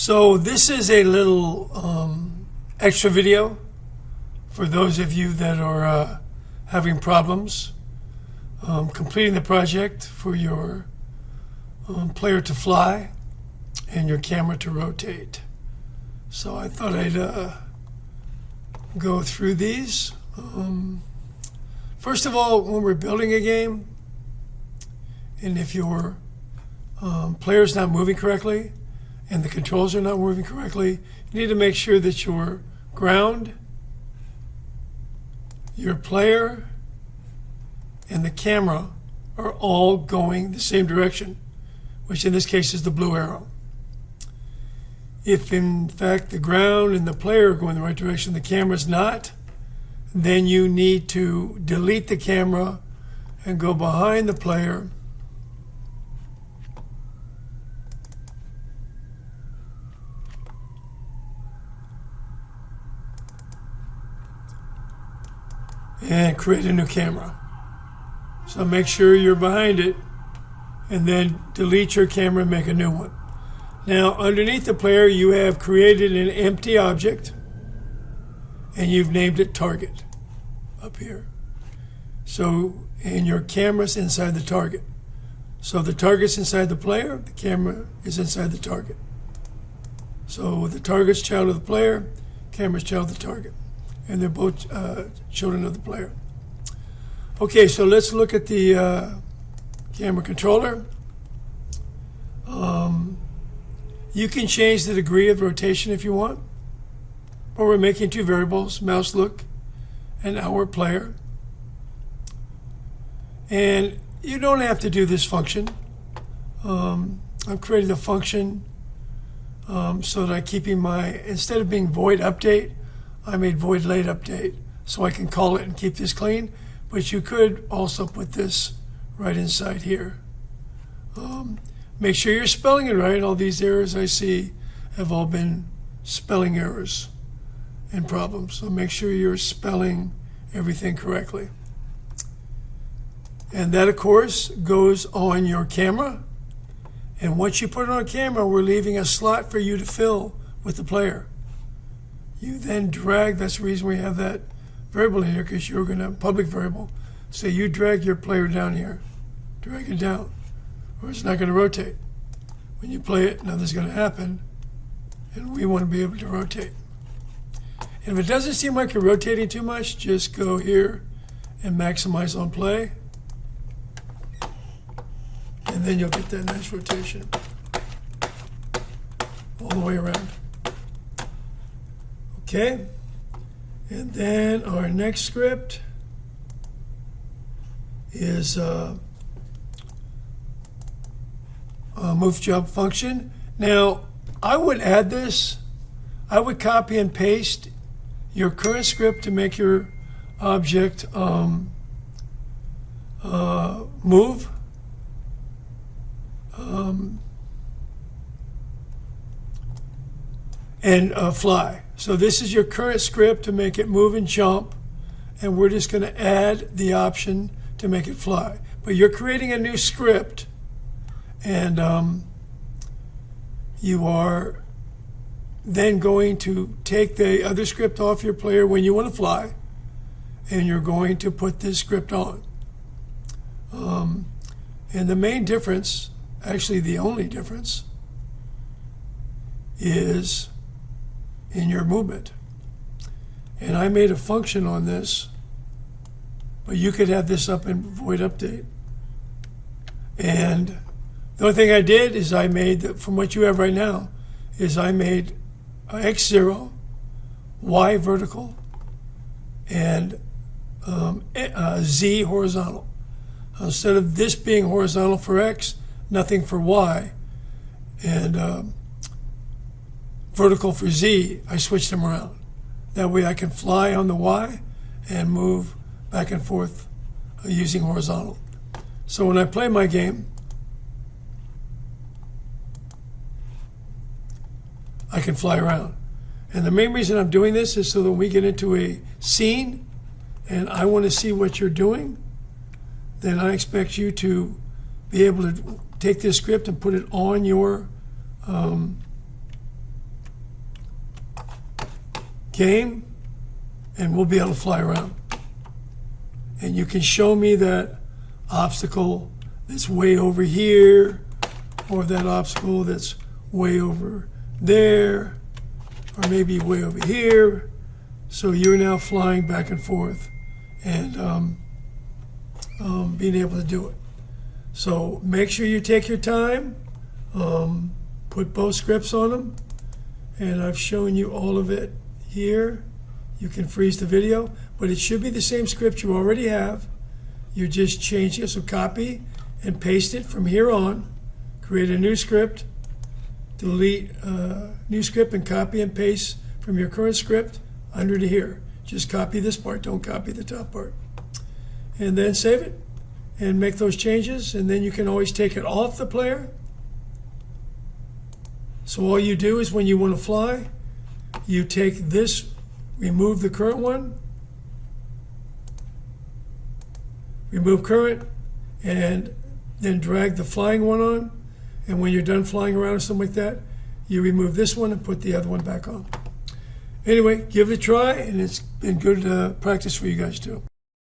So this is a little extra video for those of you that are having problems completing the project for your player to fly and your camera to rotate. So I thought I'd go through these. First of all, when we're building a game, and if your player's not moving correctly and the controls are not moving correctly, you need to make sure that your ground, your player, and the camera are all going the same direction, which in this case is the blue arrow. If in fact the ground and the player are going the right direction, the camera's not, then you need to delete the camera and go behind the player and create a new camera. So make sure you're behind it and then delete your camera and make a new one. Now underneath the player you have created an empty object and you've named it target up here. So, and your camera's inside the target. So the target's inside the player, the camera is inside the target. So the target's child of the player, camera's child of the target. And they're both children of the player. Okay, so let's look at the camera controller. You can change the degree of rotation if you want. But we're making two variables, mouse look and our player. And you don't have to do this function. I've created a function so that I'm keeping my, instead of being void update, I made void late update, so I can call it and keep this clean. But you could also put this right inside here. Make sure you're spelling it right. All these errors I see have all been spelling errors and problems. So make sure you're spelling everything correctly. And that, of course, goes on your camera. And once you put it on camera, we're leaving a slot for you to fill with the player. You then drag, that's the reason we have that variable in here, because you're going to public variable. So you drag your player down here, drag it down, or it's not going to rotate. When you play it, nothing's going to happen, and we want to be able to rotate. And if it doesn't seem like you're rotating too much, just go here and maximize on play, and then you'll get that nice rotation all the way around. Okay, and then our next script is a move jump function. Now, I would add this. I would copy and paste your current script to make your object move. And fly. So this is your current script to make it move and jump, and we're just going to add the option to make it fly. But you're creating a new script, and you are then going to take the other script off your player when you want to fly, and you're going to put this script on. And the main difference, actually the only difference, is in your movement. And I made a function on this, but you could have this up in void update. And the only thing I did is I made, from what you have right now, is I made X0, Y vertical, and Z horizontal. Instead of this being horizontal for X, nothing for Y, and vertical for Z, I switched them around. That way I can fly on the Y and move back and forth using horizontal. So when I play my game, I can fly around. And the main reason I'm doing this is so that when we get into a scene and I want to see what you're doing, then I expect you to be able to take this script and put it on your game, and we'll be able to fly around. And you can show me that obstacle that's way over here, or that obstacle that's way over there, or maybe way over here. So you're now flying back and forth and being able to do it. So make sure you take your time, put both scripts on them, and I've shown you all of it here. You can freeze the video, but it should be the same script you already have. You're just changing it, so copy and paste it from here on. Create a new script, delete new script, and copy and paste from your current script under to here. Just copy this part, don't copy the top part. And then save it and make those changes, and then you can always take it off the player. So all you do is when you want to fly, you take this, remove the current one, remove current, and then drag the flying one on. And when you're done flying around or something like that, you remove this one and put the other one back on. Anyway, give it a try, and it's been good practice for you guys too.